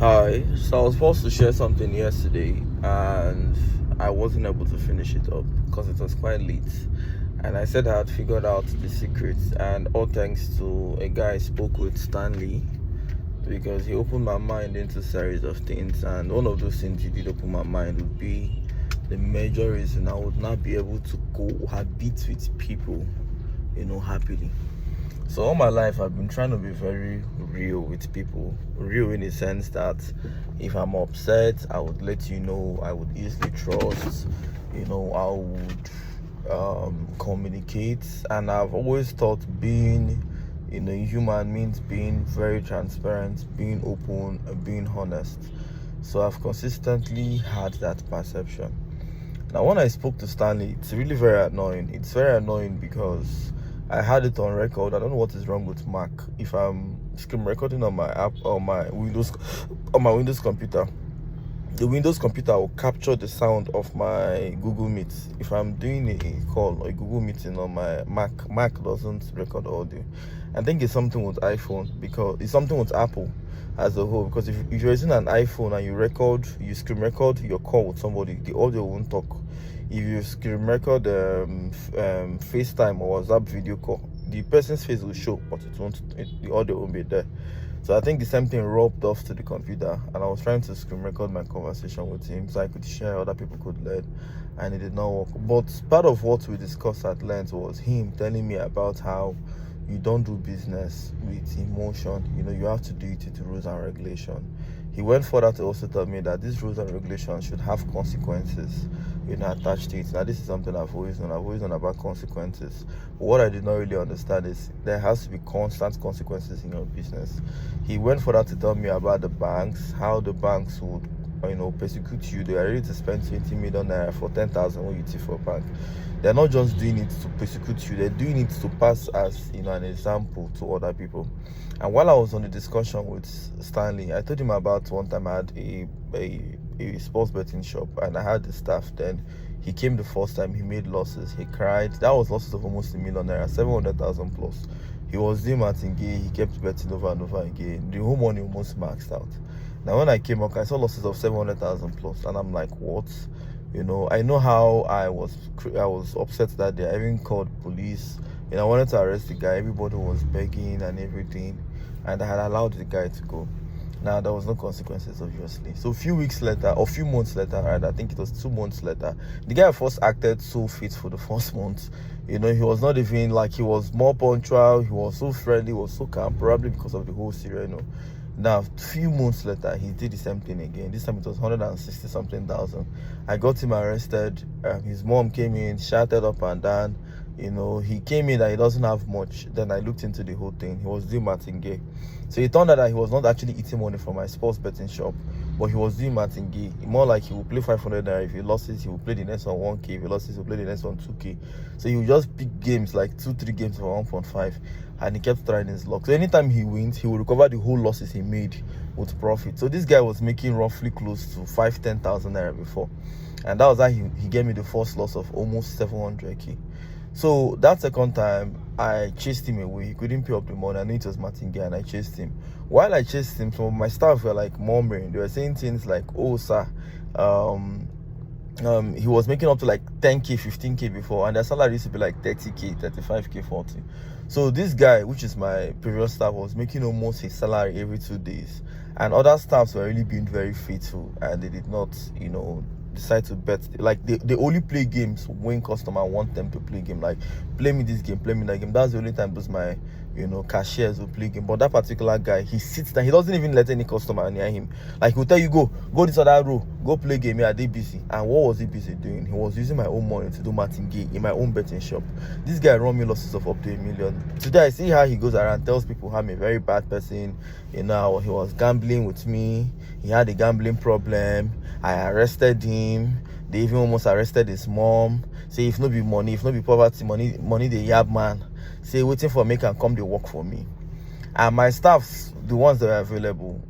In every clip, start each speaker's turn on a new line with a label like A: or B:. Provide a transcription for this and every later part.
A: Hi, so I was supposed to share something yesterday and I wasn't able to finish it up because it was quite late. And I said I had figured out the secrets, and all thanks to a guy I spoke with, Stanley, because he opened my mind into a series of things. And one of those things he did open my mind would be the major reason I would not be able to cohabit with people, happily. So all my life I've been trying to be very real with people. Real in the sense that if I'm upset, I would let you know. I would easily trust. I would communicate. And I've always thought being human means being very transparent, being open, and being honest. So I've consistently had that perception. Now when I spoke to Stanley, it's really very annoying. It's very annoying because I had it on record. I don't know what is wrong with Mac. If I'm screen recording on my app or my Windows computer, the Windows computer will capture the sound of my Google Meet. If I'm doing a call or a Google meeting on my Mac doesn't record audio. I think it's something with iPhone, because it's something with Apple as a whole. Because if you're using an iPhone and you screen record your call with somebody, the audio won't talk. If you screen record FaceTime or WhatsApp video call, the person's face will show, but the audio won't be there. So I think the same thing rubbed off to the computer, and I was trying to screen record my conversation with him so I could share, other people could learn, and it did not work. But part of what we discussed at length was him telling me about how you don't do business with emotion. You have to do it with rules and regulation. He went further to also tell me that these rules and regulations should have consequences, attached to it. Now, this is something I've always known. I've always known about consequences. But what I did not really understand is there has to be constant consequences in your business. He went further to tell me about the banks, how the banks would, persecute you. They are ready to spend 20 million naira for 10,000 OUT for a bank. They're not just doing it to persecute you, they're doing it to pass as an example to other people. And while I was on the discussion with Stanley, I told him about one time I had a sports betting shop, and I had the staff. Then he came the first time, he made losses, he cried. That was losses of almost $1 million, 700,000 plus. He was doing martingale, he kept betting over and over again. The whole money almost maxed out. Now when I came up, I saw losses of 700,000 plus, and I'm like, what? I know how I was upset that day. I even called police. I wanted to arrest the guy. Everybody was begging and everything, and I had allowed the guy to go. Now there was no consequences, obviously. So a few weeks later, or a few months later, right, I think it was 2 months later, the guy first acted so faithful the first month. He was not even like, he was more punctual, he was so friendly, he was so calm, probably because of the whole Syria, Now, a few months later, he did the same thing again. This time it was 160 something thousand. I got him arrested. His mom came in, shouted up and down. He came in that he doesn't have much. Then I looked into the whole thing. He was doing martingale. So it turned out that he was not actually eating money from my sports betting shop, but he was doing martingale. More like he would play 500 naira. If he lost it, he would play the next one 1k. If he lost it, he would play the next one 2k. So he would just pick games, like 2-3 games for 1.5, and he kept trying his luck. So anytime he wins, he will recover the whole losses he made with profit. So this guy was making roughly close to 5-10,000 naira before, and that was how he gave me the first loss of almost 700k. So that second time, I chased him away. He couldn't pay up the money. I knew it was martingale, and I chased him. While I chased him, some of my staff were like murmuring. They were saying things like, "Oh, sir, he was making up to like 10k, 15k before, and their salary used to be like 30k, 35k, 40." So this guy, which is my previous staff, was making almost his salary every 2 days, and other staffs were really being very faithful, and they did not, decide to bet. Like they only play games when customer want them to play game. Like, play me this game, play me that game. That's the only time those my cashiers will play game. But that particular guy, he sits down, he doesn't even let any customer near him. Like, he'll tell you, go this other row, go play game. Yeah, they busy. And what was he busy doing? He was using my own money to do martingale in my own betting shop. This guy run me losses of up to $1 million. Today I see how he goes around, tells people I'm a very bad person. He was gambling with me. He had a gambling problem. I arrested him. They even almost arrested his mom. Say, if no be money, if no be poverty, money the yab man. Say, waiting for me can come, they work for me. And my staffs, the ones that are available,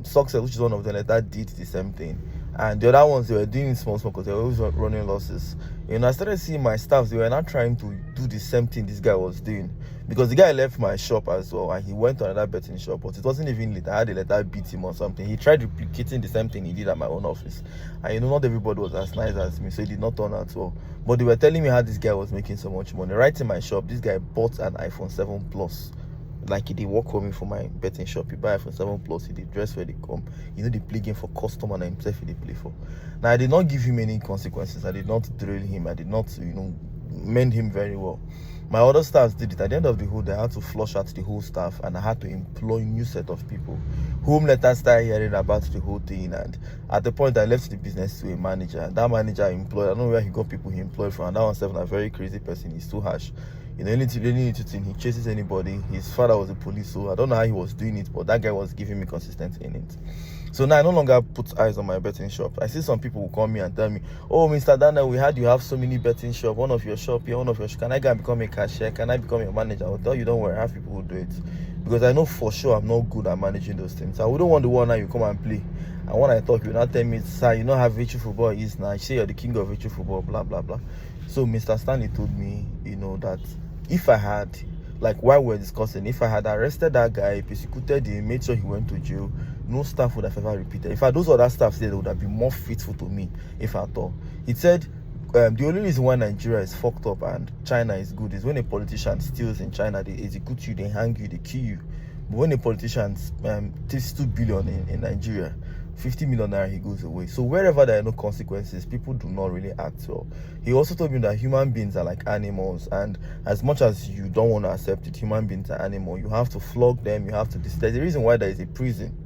A: Success, which is one of them, that did the same thing. and the other ones, they were doing small because they were always running losses. I started seeing my staffs, they were not trying to do the same thing this guy was doing, because the guy left my shop as well and he went to another betting shop, but it wasn't even lit. I had to let that beat him or something. He tried replicating the same thing he did at my own office, and not everybody was as nice as me, so it did not turn out well. But they were telling me how this guy was making so much money. Right in my shop, this guy bought an iPhone 7 Plus. Like, he did work for me for my betting shop. He buy iPhone 7 Plus, he did dress where they come. They play game for customer and himself he did play for. Now, I did not give him any consequences. I did not drill him. I did not, mend him very well. My other staffs did it. At the end of the whole day, I had to flush out the whole staff, and I had to employ a new set of people whom later started hearing about the whole thing. And at the point, I left the business to a manager. That manager employed, I don't know where he got people he employed from. And that one's a very crazy person. He's too harsh. Any think he chases anybody. His father was a police, so I don't know how he was doing it, but that guy was giving me consistency in it. So now I no longer put eyes on my betting shop. I see some people who call me and tell me, "Oh, Mr. Daniel, we heard you have so many betting shop. One of your shop here, one of your shop. Can I go and become a cashier? Can I become your manager?" I'll tell you, don't worry, I have people who do it, because I know for sure I'm not good at managing those things. I wouldn't want the one now you come and play, and when I talk, you not tell me, "Sir, you know how virtual football is now. You say you're the king of virtual football, blah blah blah." So Mr. Stanley told me, that if I had, like while we're discussing, if I had arrested that guy, persecuted him, made sure he went to jail, no staff would have ever repeated. In fact, those other staff said they would have been more faithful to me, if at all. He said the only reason why Nigeria is fucked up and China is good is when a politician steals in China, they execute you, they hang you, they kill you. But when a politician takes 2 billion in Nigeria, 50 million naira, he goes away. So wherever there are no consequences, people do not really act well. He also told me that human beings are like animals, and as much as you don't want to accept it, human beings are animals. You have to flog them, you have to there's a reason why there is a prison.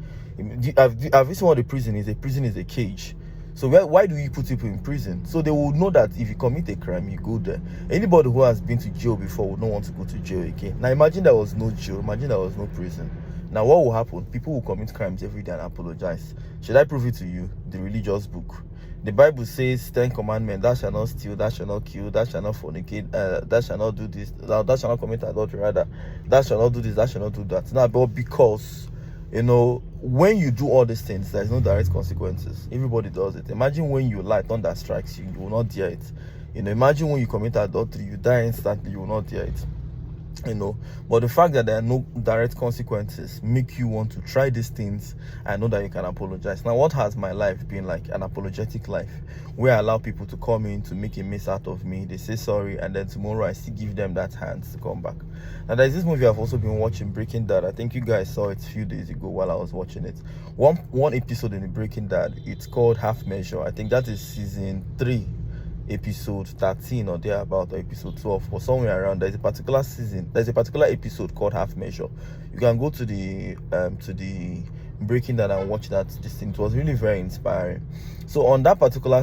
A: I've seen what a prison is. A prison is a cage. So why do you put people in prison? So they will know that if you commit a crime, you go there. Anybody who has been to jail before would not want to go to jail again. Now imagine there was no jail, imagine there was no prison. Now what will happen? People will commit crimes every day and apologize. Should I prove it to you? The religious book. The Bible says 10 commandments: thou shalt not steal, thou shalt not kill, thou shalt not fornicate, thou shalt not do this, thou shalt not commit adultery, rather, thou shalt not do this, thou shalt not do that. Now, but because when you do all these things, there's no direct consequences. Everybody does it. Imagine when you lie, thunder strikes you, you will not dare it. Imagine when you commit adultery, you die instantly, you will not dare it. But the fact that there are no direct consequences make you want to try these things and know that you can apologize. Now, what has my life been like? An apologetic life, where I allow people to come in to make a mess out of me. They say sorry, and then tomorrow I still give them that chance to come back. Now, there's this movie I've also been watching, Breaking Bad. I think you guys saw it a few days ago while I was watching it. One episode in the Breaking Bad, it's called Half Measure. I think that is season 3. Episode 13 or thereabout, or episode 12, or somewhere around. There's a particular episode called Half Measure. You can go to the Breaking That and watch that. This thing, it was really very inspiring. So on that particular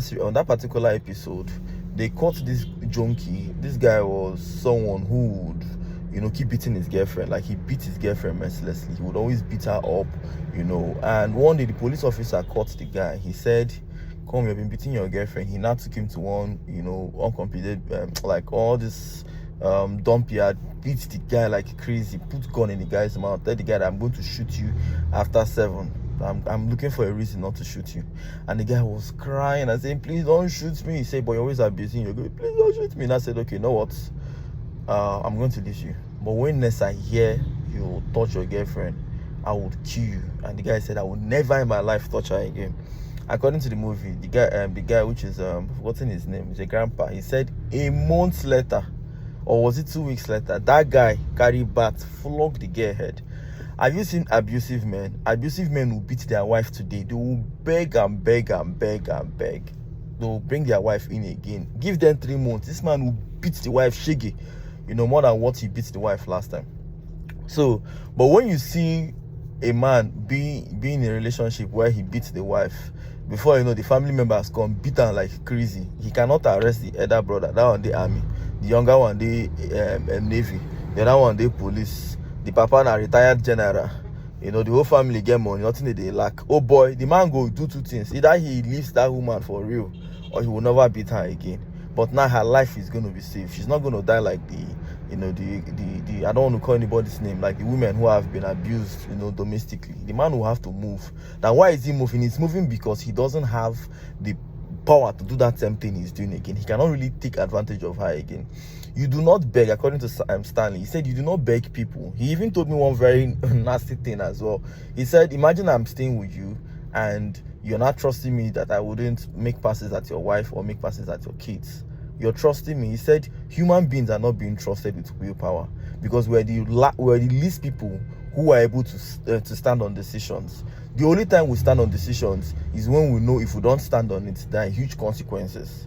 A: episode, they caught this junkie. This guy was someone who would keep beating his girlfriend. Like, he beat his girlfriend mercilessly. He would always beat her up, and one day the police officer caught the guy. He said, "Come, you've been beating your girlfriend." He now took him to one, uncompleted, like all this dump yard, beat the guy like crazy, put gun in the guy's mouth, tell the guy that I'm going to shoot you after 7. I'm looking for a reason not to shoot you. And the guy was crying and saying, "Please don't shoot me." He said, "But you're always abusing your girl. Please don't shoot me." And I said, "Okay, you know what? I'm going to leave you. But when next I hear you touch your girlfriend, I would kill you." And the guy said, "I will never in my life touch her again." According to the movie, the guy which is forgotten his name, is a grandpa. He said a month later, or was it 2 weeks later, that guy carried bat, flogged the girl head. Have you seen abusive men? Abusive men will beat their wife today. They will beg and beg and beg and beg. They will bring their wife in again. Give them 3 months. This man will beat the wife shaggy, more than what he beat the wife last time. So, but when you see a man be in a relationship where he beats the wife, before the family members come beat her like crazy, he cannot arrest the elder brother. That one, the army. The younger one, the navy. The other one, the police. The papa na retired general. The whole family get money, nothing they lack. Oh boy, the man go do 2 things. Either he leaves that woman for real, or he will never beat her again. But now her life is going to be safe. She's not going to die like you know, the I don't want to call anybody's name, like the women who have been abused, you know, domestically. The man will have to move. Now, why is he moving? He's moving because he doesn't have the power to do that same thing he's doing again. He cannot really take advantage of her again. You do not beg, according to Stanley. He said you do not beg people. He even told me one very nasty thing as well. He said, imagine I'm staying with you and you're not trusting me that I wouldn't make passes at your wife or make passes at your kids. You're trusting me. He said human beings are not being trusted with willpower because we're the least people who are able to stand on decisions. The only time we stand on decisions is when we know if we don't stand on it, there are huge consequences.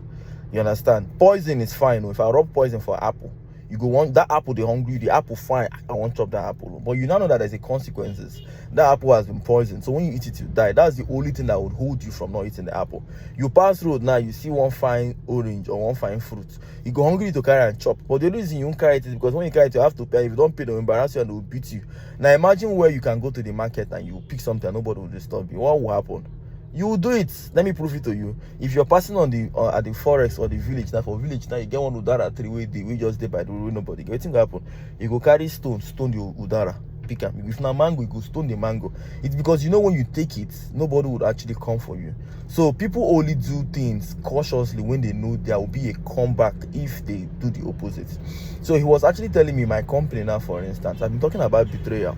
A: You understand? Poison is fine. If I rub poison for apple, you go want that apple, they hungry, the apple fine, I want to chop that apple. But you now know that there's a consequences. That apple has been poisoned. So when you eat it, you die. That's the only thing that would hold you from not eating the apple. You pass road now, you see one fine orange or one fine fruit. You go hungry to carry and chop. But the only reason you won't carry it is because when you carry it, you have to pay. If you don't pay, they'll embarrass you and they'll beat you. Now imagine where you can go to the market and you pick something and nobody will disturb you. What will happen? You will do it. Let me prove it to you. If you're passing on the at the forest or the village, now for village now you get one udara three way we just dey by the way nobody. Wetin go happen? You go carry stone the udara, pick am. If na mango, you go stone the mango. It's because you know when you take it, nobody would actually come for you. So people only do things cautiously when they know there will be a comeback if they do the opposite. So he was actually telling me my company now, for instance, I've been talking about betrayal.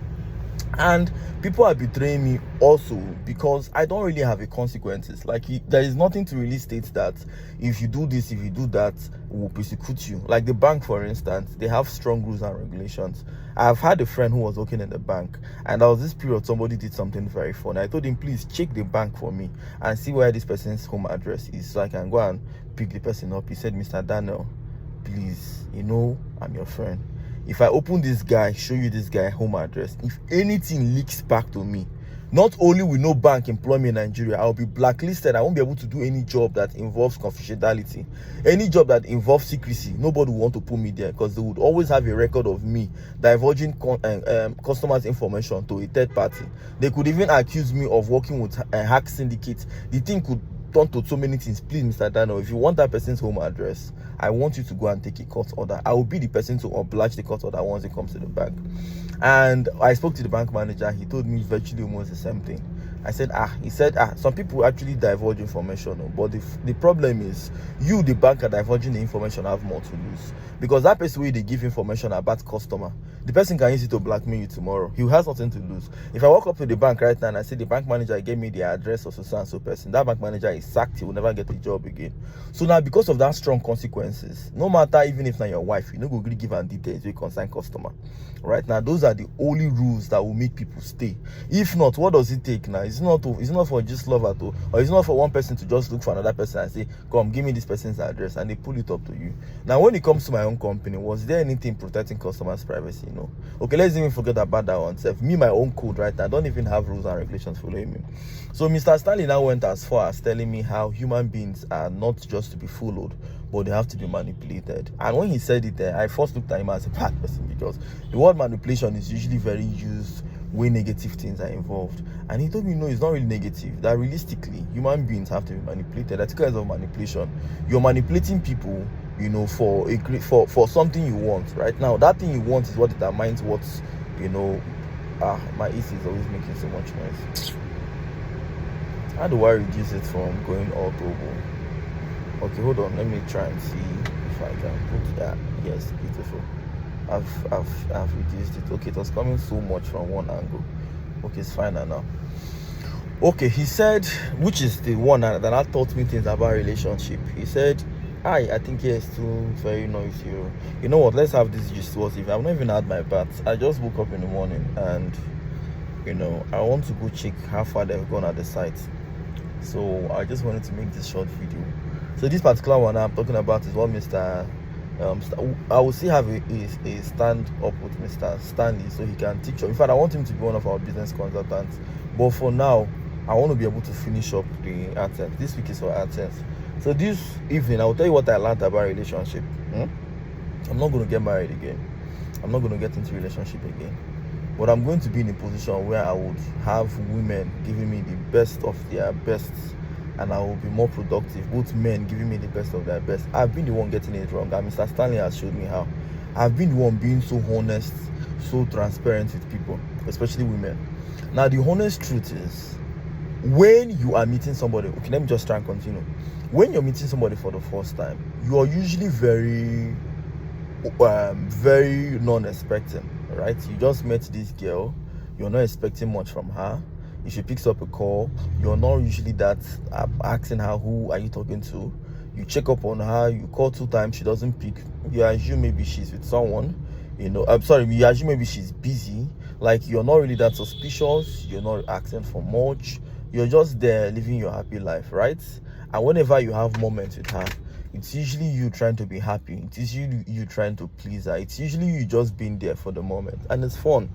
A: And people are betraying me also because I don't really have a consequences. Like there is nothing to really state that if you do this, if you do that, will persecute you. Like the bank, for instance, they have strong rules and regulations. I've had a friend who was working in the bank, and there was this period somebody did something very funny. I told him, please check the bank for me and see where this person's home address is so I can go and pick the person up. He said, Mr. Daniel, please, you know I'm your friend. If I open this guy, show you this guy home address, if anything leaks back to me, not only will no bank employ me in Nigeria, I'll be blacklisted. I won't be able to do any job that involves confidentiality. Any job that involves secrecy, nobody will want to put me there because they would always have a record of me divulging customers' information to a third party. They could even accuse me of working with a hack syndicate. The thing could turn to so many things. Please, Mr. Daniel, if you want that person's home address, I want you to go and take a court order. I will be the person to oblige the court order once it comes to the bank. And I spoke to the bank manager. He told me virtually almost the same thing. I said, he said, some people actually divulge information, but the problem is you, the bank, are divulging the information, have more to lose. Because that person where they give information about customer, the person can use it to blackmail you tomorrow. He has nothing to lose. If I walk up to the bank right now and I say the bank manager gave me the address of so and so person, that bank manager is sacked. He will never get a job again. So now, because of that strong consequences, no matter even if not your wife, you know, go really give her details, you concern customer. Right now, those are the only rules that will make people stay. If not, what does it take now? It's not for just love at all, or it's not for one person to just look for another person and say, come give me this person's address, and they pull it up to you. Now when it comes to my own company, was there anything protecting customers' privacy? No. Okay, let's even forget about that one self. Me, my own code right now, I don't even have rules and regulations following me. So Mr. Stanley now went as far as telling me how human beings are not just to be followed, but they have to be manipulated. And when he said it there, I first looked at him as a bad person because the word manipulation is usually very used when negative things are involved. And he told me, no, it's not really negative. That realistically, human beings have to be manipulated. That's because of manipulation. You're manipulating people, you know, for something you want. Right now, that thing you want is what determines what's, you know. My AC is always making so much noise. How do I reduce it from going all turbo? Okay, hold on. Let me try and see if I can put that. Yes, beautiful. I've reduced it. Okay, it was coming so much from one angle. Okay, it's fine now. Okay, he said, which is the one that taught me things about relationship. He said, I think it's too very noisy. You know what? Let's have this just towards if I've not even had my bath. I just woke up in the morning and, you know, I want to go check how far they've gone at the site. So I just wanted to make this short video. So this particular one I'm talking about is what Mr. I will still have a stand up with Mr. Stanley so he can teach us. In fact, I want him to be one of our business consultants. But for now, I want to be able to finish up the AdSense. This week is for AdSense. So this evening, I will tell you what I learned about relationship. I'm not going to get married again. I'm not going to get into relationship again. But I'm going to be in a position where I would have women giving me the best of their best, and I will be more productive. Both men giving me the best of their best. I've been the one getting it wrong, and Mr. Stanley has showed me how. I've been the one being so honest, so transparent with people, especially women. Now, the honest truth is, when you are meeting somebody, okay, let me just try and continue. When you're meeting somebody for the first time, you are usually very non-expecting, right? You just met this girl, you're not expecting much from her. If she picks up a call, you're not usually that asking her, who are you talking to? You check up on her, you call 2 times, she doesn't pick. You assume maybe she's with someone, I'm sorry, you assume maybe she's busy. Like, you're not really that suspicious, you're not asking for much, you're just there living your happy life, right? And whenever you have moments with her, it's usually you trying to be happy, it's usually you trying to please her, it's usually you just being there for the moment, and it's fun.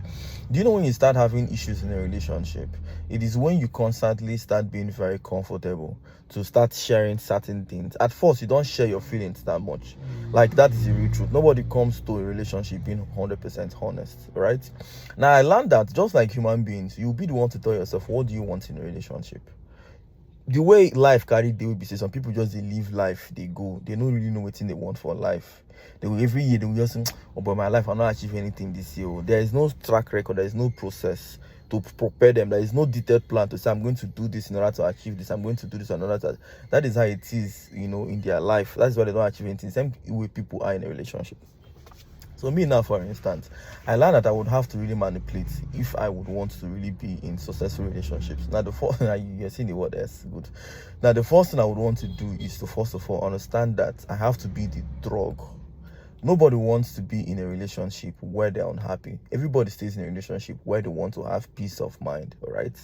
A: Do you know when you start having issues in a relationship, it is when you constantly start being very comfortable to start sharing certain things. At first, you don't share your feelings that much. Like, that is the real truth. Nobody comes to a relationship being 100% honest, right? Now, I learned that just like human beings, you'll be the one to tell yourself, what do you want in a relationship? The way life carry, they will be say some people just they live life, they go, they don't really know what they want for life. They will, every year they will just say, oh, but my life I'm not achieve anything this year. There is no track record, there is no process to prepare them, there is no detailed plan to say I'm going to do this in order to achieve this, I'm going to do this in order to. That is how it is, in their life. That's why they don't achieve anything. Same way people are in a relationship. So me now, for instance, I learned that I would have to really manipulate if I would want to really be in successful relationships. Now, the first you're seeing the word that's good. Now, the first thing I would want to do is to first of all understand that I have to be the drug. Nobody wants to be in a relationship where they're unhappy. Everybody stays in a relationship where they want to have peace of mind, all right?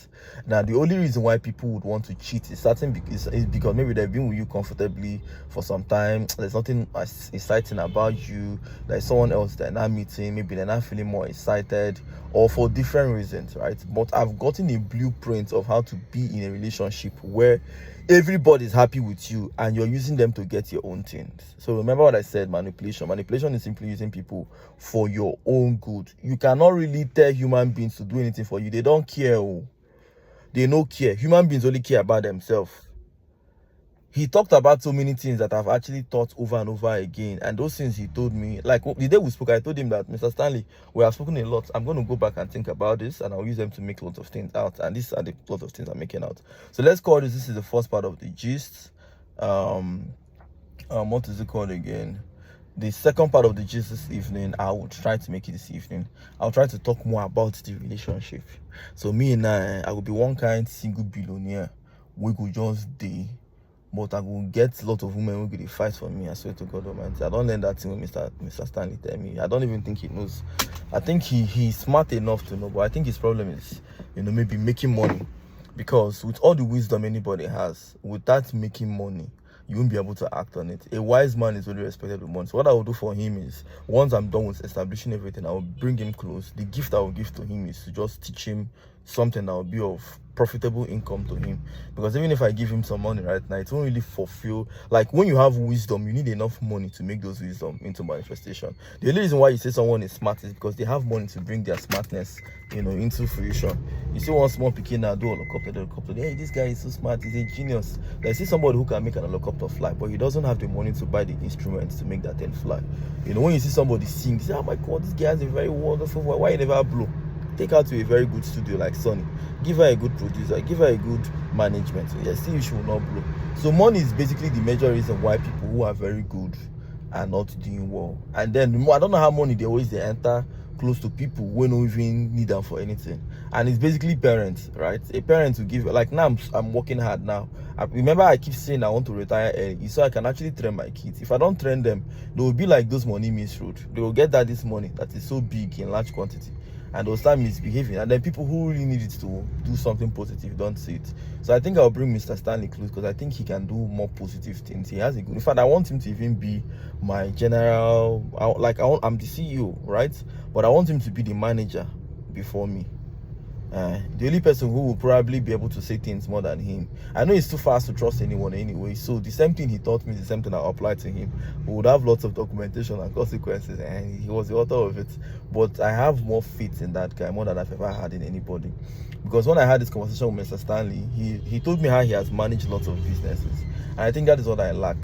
A: Now, the only reason why people would want to cheat is because maybe they've been with you comfortably for some time. There's nothing exciting about you. There's someone else they're not meeting. Maybe they're not feeling more excited, or for different reasons, right? But I've gotten a blueprint of how to be in a relationship where everybody's happy with you and you're using them to get your own things. So remember what I said, manipulation is simply using people for your own good. You cannot really tell human beings to do anything for you. They don't care. They don't care. Human beings only care about themselves. He talked about so many things that I've actually thought over and over again. And those things he told me, like the day we spoke, I told him that, Mr. Stanley, we have spoken a lot. I'm going to go back and think about this, and I'll use them to make lots of things out. And these are the lots of things I'm making out. So let's call this is the first part of the gist. What is it called again? The second part of the gist this evening, I will try to make it this evening. I'll try to talk more about the relationship. So me and I will be one kind single billionaire. We could just day. But I will get a lot of women who will fight for me. I swear to God Almighty. I don't learn that thing with Mr. Stanley tell me. I don't even think he knows. I think he's smart enough to know, but I think his problem is, maybe making money. Because with all the wisdom anybody has, without making money, you won't be able to act on it. A wise man is only respected with money. So what I will do for him is, once I'm done with establishing everything, I will bring him close. The gift I will give to him is to just teach him something that will be of profitable income to him. Because even if I give him some money right now, it won't really fulfill. Like, when you have wisdom, you need enough money to make those wisdom into manifestation. The only reason why you say someone is smart is because they have money to bring their smartness into fruition. You see one small pikin now do a helicopter. Hey, this guy is so smart, he's a genius. Like, see somebody who can make an helicopter fly, but he doesn't have the money to buy the instruments to make that thing fly. When you see somebody sing, you say, oh my God, this guy has a very wonderful voice. Why you never blow? Take her to a very good studio like Sony. Give her a good producer. Give her a good management. See if she will not blow. So money is basically the major reason why people who are very good are not doing well. And then I don't know how money they enter close to people who don't even need them for anything. And it's basically parents, right? A parent will give, like now I'm working hard now. Remember I keep saying I want to retire early so I can actually train my kids. If I don't train them, they will be like those money misroad. They will get this money that is so big in large quantity, and they'll start misbehaving, and then people who really need it to do something positive don't see it. So I think I'll bring Mr. Stanley close because I think he can do more positive things. He has a good, in fact, I want him to even be my general, I'm the CEO, right? But I want him to be the manager before me. The only person who will probably be able to say things more than him. I know it's too fast to trust anyone anyway, so the same thing he taught me is the same thing I'll apply to him. We would have lots of documentation and consequences, and he was the author of it. But I have more faith in that guy, more than I've ever had in anybody. Because when I had this conversation with Mr. Stanley, he told me how he has managed lots of businesses, and I think that is what I lack,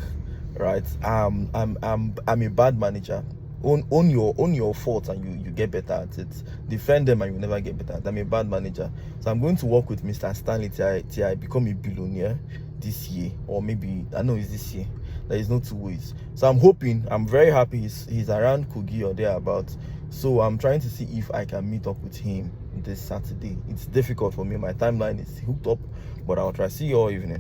A: right? I'm a bad manager. own your faults, and you get better at it. Defend them and you never get better. I'm a bad manager, so I'm going to work with Mr. Stanley till I become a billionaire this year, or maybe I know it's this year. There is no two ways. So I'm very happy he's around Kogi or thereabouts. So I'm trying to see if I can meet up with him this Saturday. It's difficult for me. My timeline is hooked up, but I'll try. See you all evening.